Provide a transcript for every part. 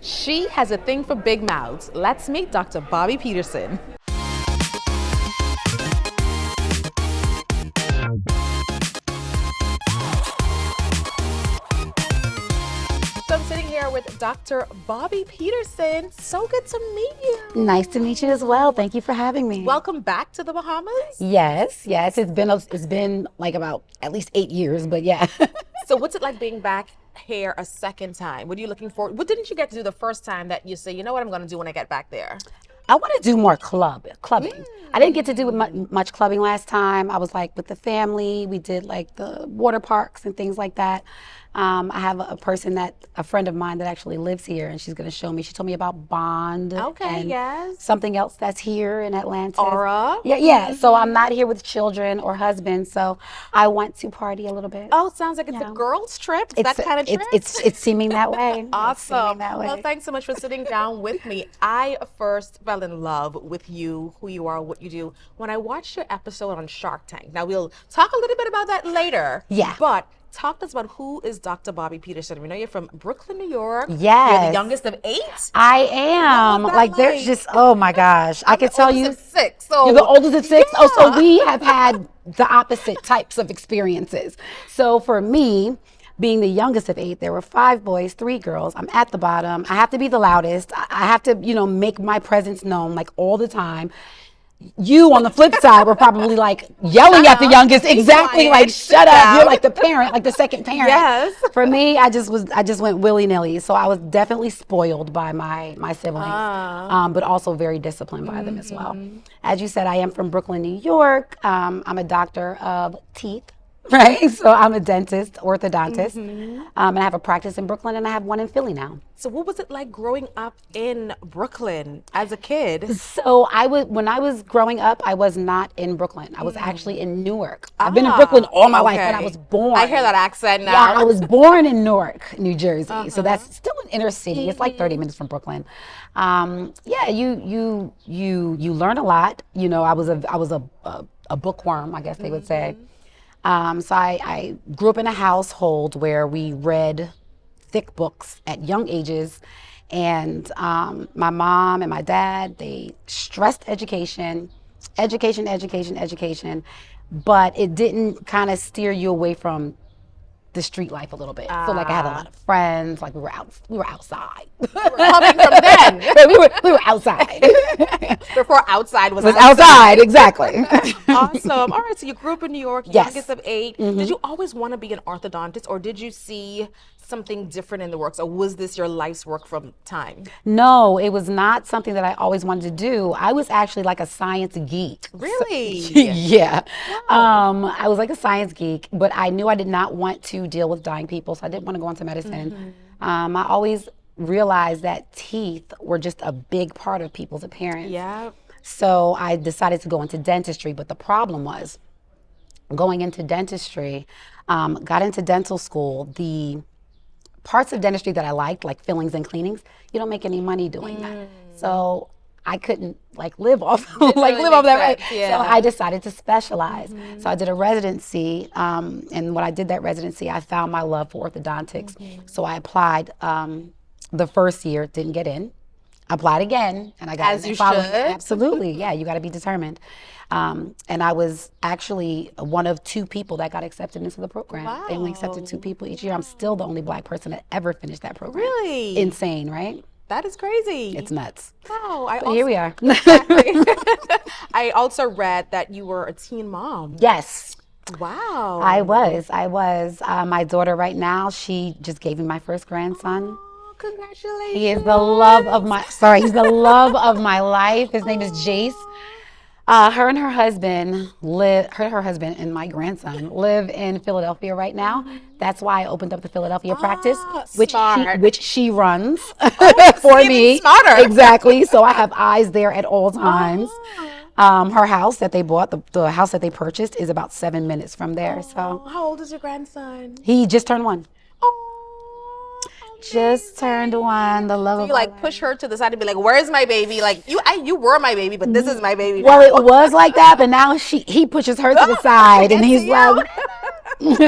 She has a thing for big mouths. Let's meet Dr. Bobbi Peterson. So I'm sitting here with Dr. Bobbi Peterson. So good to meet you. Nice to meet you as well. Thank you for having me. Welcome back to the Bahamas. Yes. It's been like about at least 8 years, but yeah. So what's it like being back here a second time? What are you looking for? What didn't you get to do the first time that you say, you know what I'm going to do when I get back there? I want to do more clubbing. I didn't get to do much clubbing last time. I was like with the family. We did like the water parks and things like that. I have a friend of mine that actually lives here, and she's going to show me. She told me about Bond. Okay, and yes. something else that's here in Atlanta. Aura. Yeah. Mm-hmm. So I'm not here with children or husband, so I want to party a little bit. Oh, it sounds like it's a girls' trip. It's that kind of trip. It's seeming that way. Awesome. That way. Well, thanks so much for sitting down with me. I first fell in love with you, who you are, what you do, when I watched your episode on Shark Tank. Now, we'll talk a little bit about that later. Yeah. But talk to us about who is Dr. Bobbi Peterson. We know you're from Brooklyn, New York. Yes. You're the youngest of 8. I am. Like, there's just, oh my gosh. I could tell you. Of 6. So you're the oldest of 6? Yeah. Oh, so we have had the opposite types of experiences. So for me, being the youngest of 8, there were 5 boys, 3 girls. I'm at the bottom. I have to be the loudest. I have to, make my presence known like all the time. You on the flip side were probably like yelling at the youngest, exactly, like shut up. You're like the parent, like the second parent. Yes. For me, I just went willy-nilly. So I was definitely spoiled by my siblings, but also very disciplined by them as well. As you said, I am from Brooklyn, New York. I'm a doctor of teeth. Right, so I'm a dentist, orthodontist, and I have a practice in Brooklyn, and I have one in Philly now. So what was it like growing up in Brooklyn as a kid? So when I was growing up, I was not in Brooklyn. I was actually in Newark. I've been in Brooklyn all my life, but I was born. I hear that accent now. Yeah, I was born in Newark, New Jersey. So that's still an inner city. It's like 30 minutes from Brooklyn. Yeah, you learn a lot. I was a bookworm, I guess they would say. So I grew up in a household where we read thick books at young ages, and my mom and my dad, they stressed education, but it didn't kind of steer you away from the street life a little bit. So like I had a lot of friends, like we were outside. You were coming from then. we were outside. Before outside was outside, exactly. Awesome. All right, so you grew up in New York, Yes. youngest of 8. Did you always want to be an orthodontist, or did you see something different in the works, or was this your life's work from time? No, it was not something that I always wanted to do. I was actually like a science geek. Really? Yeah. Wow. I was like a science geek, but I knew I did not want to deal with dying people, so I didn't want to go into medicine. I always realized that teeth were just a big part of people's appearance. Yeah. So I decided to go into dentistry, but the problem was going into dentistry, got into dental school, the parts of dentistry that I liked, like fillings and cleanings, you don't make any money doing that. So I couldn't live off that, right? Yeah. So I decided to specialize. So I did a residency, and when I did that residency, I found my love for orthodontics. So I applied the first year, didn't get in. Applied again, and I got As in. you should. Absolutely, yeah, you got to be determined. And I was actually one of 2 people that got accepted into the program. Wow. They only accepted 2 people each year. I'm still the only Black person that ever finished that program. Really? Insane, right? That is crazy. It's nuts. Wow. But here we are. Exactly. I also read that you were a teen mom. Yes. Wow. I was. My daughter right now, she just gave me my first grandson. Oh, congratulations. He is the love of my, he's the love of my life. His name is Jace. Her and her husband and my grandson live in Philadelphia right now. That's why I opened up the Philadelphia practice, which she runs for me. Smarter. Exactly. So I have eyes there at all times. Her house that they bought, the house that they purchased, is about 7 minutes from there. So how old is your grandson? he just turned 1. Oh. Just turned 1, the love So of you my like life. push her to the side and be like, "Where's my baby?" Like you were my baby, but this is my baby. Well, now. it was like that, but now he pushes her to the side, and he's like,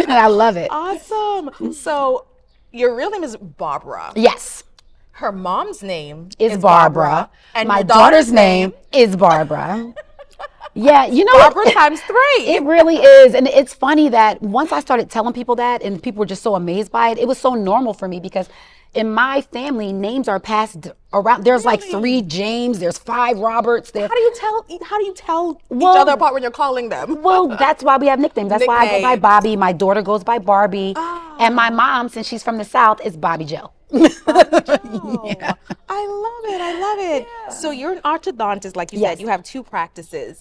I love it. Awesome. So your real name is Barbara. Yes. her mom's name is Barbara. and My your daughter's name is Barbara. Yeah, you know, Barbara times 3. it really is. And it's funny that once I started telling people that and people were just so amazed by it, it was so normal for me because in my family, names are passed around. There's like 3 James, there's 5 Roberts. There's, How do you tell each Well- other apart when you're calling them? well, that's why we have nicknames. That's why I go by Nicknames. Bobby. My daughter goes by Barbie. And my mom, since she's from the South, is Bobby Joe. Oh, I love it. I love it. So you're an orthodontist, like you Yes. said. You have 2 practices.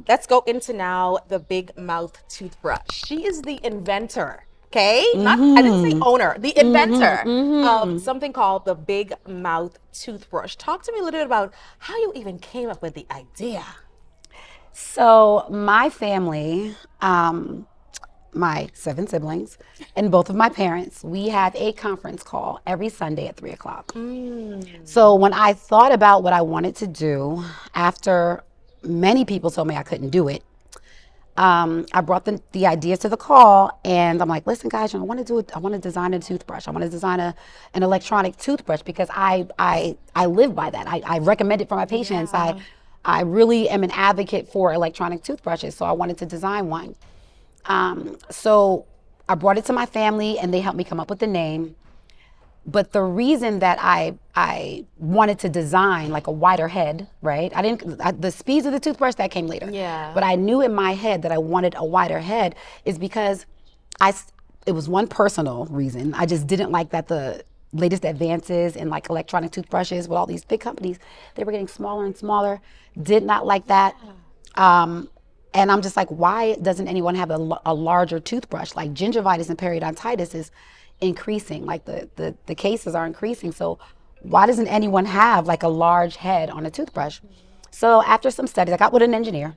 Let's go into now the Big Mouth Toothbrush. She is the inventor. Okay, not I didn't say owner, the inventor of something called the Big Mouth Toothbrush. Talk to me a little bit about how you even came up with the idea. So my family, my 7 siblings, and both of my parents, we have a conference call every Sunday at 3:00. So when I thought about what I wanted to do, after many people told me I couldn't do it, I brought the ideas to the call, and I'm like, listen, guys, I want to do it. I want to design a toothbrush. I want to design an electronic toothbrush because I live by that. I recommend it for my patients. I really am an advocate for electronic toothbrushes, so I wanted to design one. So I brought it to my family, and they helped me come up with the name. But the reason that I wanted to design like a wider head, right? The speeds of the toothbrush, that came later. Yeah. But I knew in my head that I wanted a wider head is because it was one personal reason. I just didn't like that the latest advances in like electronic toothbrushes with all these big companies, they were getting smaller and smaller. Did not like that. And I'm just like, why doesn't anyone have a larger toothbrush? Like gingivitis and periodontitis is increasing, like the cases are increasing. So why doesn't anyone have like a large head on a toothbrush? So after some studies, I got with an engineer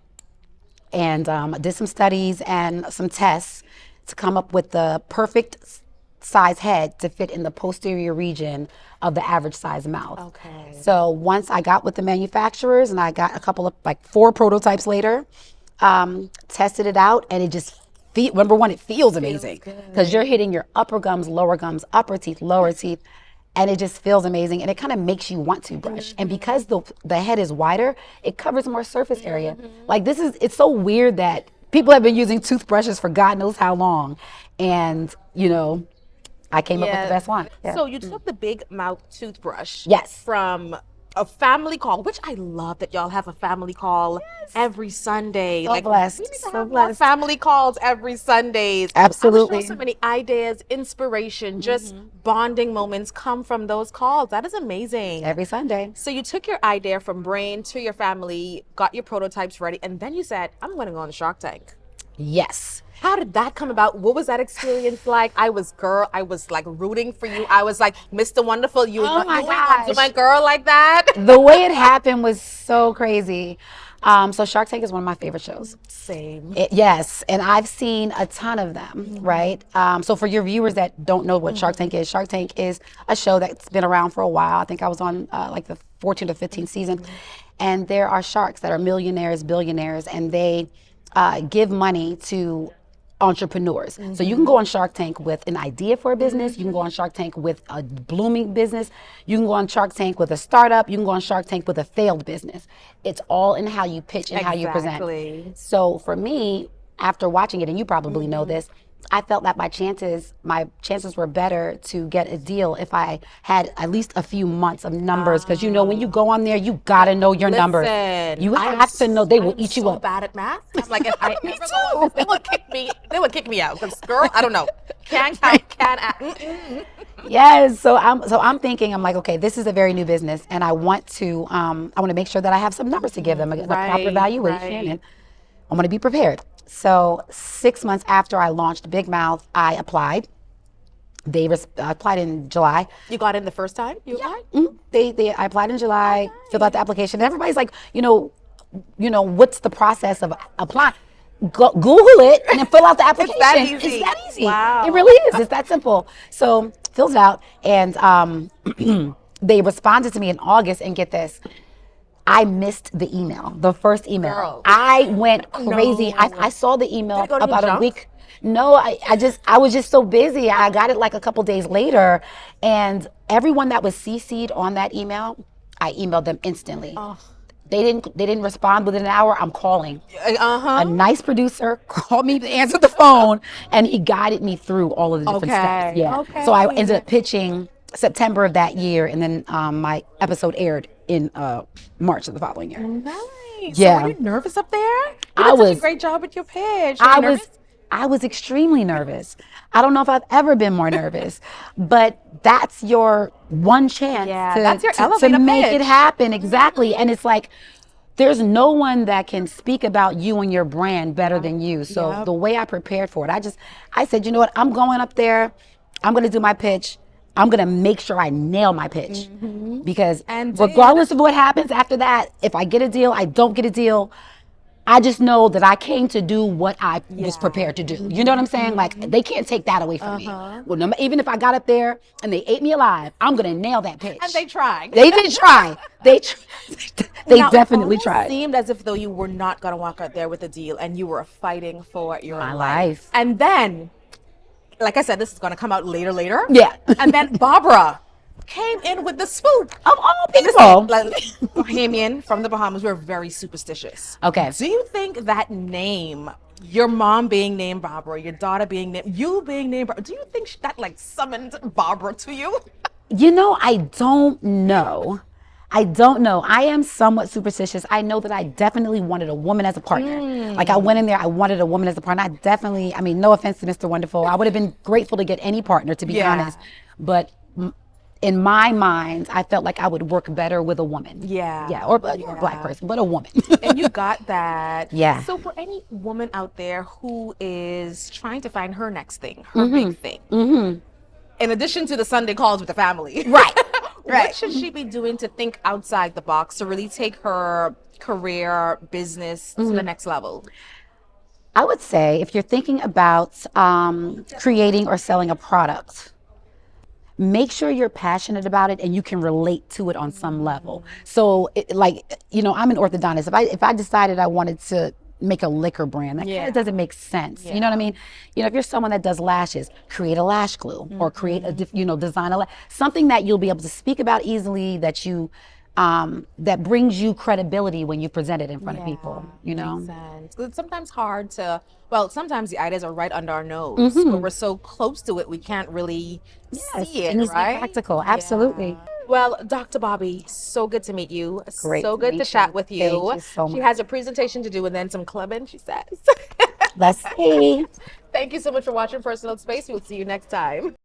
and did some studies and some tests to come up with the perfect size head to fit in the posterior region of the average size mouth. Okay. So once I got with the manufacturers and I got a couple of like 4 prototypes later, tested it out, and it just number one, it feels amazing because you're hitting your upper gums, lower gums, upper teeth, lower teeth, and it just feels amazing, and it kind of makes you want to brush. And because the head is wider, it covers more surface area. Like it's so weird that people have been using toothbrushes for God knows how long, and I came up with the best one. Yeah. So you took the Big Mouth Toothbrush Yes. from a family call, which I love that y'all have a family call every Sunday. So blessed. We need to So have more blessed. family calls every Sundays. Absolutely. I'm sure so many ideas, inspiration, just bonding moments come from those calls. That is amazing. Every Sunday. So you took your idea from brain to your family, got your prototypes ready, and then you said, I'm going to go on Shark Tank. Yes. How did that come about? What was that experience like? I was like rooting for you. I was like, Mr. Wonderful, you Oh my you went on to gosh. my girl like that. The way it happened was so crazy. So Shark Tank is one of my favorite shows. Same. Yes, and I've seen a ton of them, right? So for your viewers that don't know what Shark Tank is a show that's been around for a while. I think I was on like the 14th or 15th season. And there are sharks that are millionaires, billionaires, and they give money to entrepreneurs. So you can go on Shark Tank with an idea for a business. You can go on Shark Tank with a blooming business. You can go on Shark Tank with a startup. You can go on Shark Tank with a failed business. It's all in how you pitch and how you Exactly. present. So for me, after watching it, and you probably know this, I felt that my chances were better to get a deal if I had at least a few months of numbers. Because when you go on there, you gotta know your numbers. Listen, You I am have to know. They will I'm eat you so up. bad at math. I'm like, if I ever go on this, they would kick me out. Because girl, I don't know. Can't count, can't act. Yes. So I'm thinking, I'm like, okay, this is a very new business, and I want to make sure that I have some numbers to give them, a proper valuation, and I want to be prepared. So 6 months after I launched Big Mouth, I applied. I applied in July. You got in the first time? You applied? I applied in July, filled out the application. And everybody's like, what's the process of applying? Google it and then fill out the application. It's that easy. It's that easy. Wow. It really is. It's that simple. So filled it out, and they responded to me in August. And get this, I missed the email, the first email. Girl. I went crazy. No. I saw the email Did it go to your about a junk? week. No, I was just so busy. I got it like a couple days later, and everyone that was CC'd on that email, I emailed them instantly. Oh. They didn't respond within an hour. I'm calling. Uh-huh. A nice producer called me, answered the phone, and he guided me through all of the different steps. Yeah. Okay. So I ended up pitching September of that year, and then my episode aired in March of the following year. Nice. Yeah. So were you nervous up there? You I did such was- a great job with your pitch. I was extremely nervous. I don't know if I've ever been more nervous, but that's your one chance Yeah, to, that's your to elevator make it pitch. happen. Exactly. And it's like, there's no one that can speak about you and your brand better than you. So Yep. the way I prepared for it, I said, you know what? I'm going up there. I'm going to do my pitch. I'm going to make sure I nail my pitch because And regardless of what happens after that, if I get a deal, I don't get a deal, I just know that I came to do what I was prepared to do. You know what I'm saying? Like, they can't take that away from me. Well, even if I got up there and they ate me alive, I'm going to nail that pitch. And they tried. They did try. They Now, definitely it almost tried. seemed as if though you were not going to walk out there with a deal and you were fighting for your My life. life. And then, like I said, this is going to come out later. Yeah. And then Barbara came in with the swoop. Of all Listen, people. like, Bahamian from the Bahamas, we're very superstitious. Okay. Do you think that name, your mom being named Barbara, your daughter being named, you being named Barbara, do you think that like summoned Barbara to you? You know, I don't know. I don't know. I am somewhat superstitious. I know that I definitely wanted a woman as a partner. Like, I went in there, I wanted a woman as a partner. I mean, no offense to Mr. Wonderful. I would have been grateful to get any partner, to be Yeah. honest. But in my mind, I felt like I would work better with a woman. Yeah. Yeah, or a black person, but a woman. And you got that. Yeah. So for any woman out there who is trying to find her next thing, her big thing, in addition to the Sunday calls with the family, Right. what should she be doing to think outside the box to really take her career, business to the next level? I would say if you're thinking about creating or selling a product, make sure you're passionate about it and you can relate to it on some level. So, I'm an orthodontist. If I decided I wanted to make a liquor brand, that kind of doesn't make sense. You know what I mean? You know, if you're someone that does lashes, create a lash glue or create design something that you'll be able to speak about easily, that you that brings you credibility when you present it in front of people, you know? Makes sense. 'Cause it's sometimes hard to, sometimes the ideas are right under our nose, but we're so close to it, we can't really see it, It needs to be right? practical, absolutely. Well, Dr. Bobbi, so good to meet you. Great so to good meet to chat you. with you. Thank you so She much. has a presentation to do and then some clubbing, she says. Let's see. Thank you so much for watching Personal Space. We'll see you next time.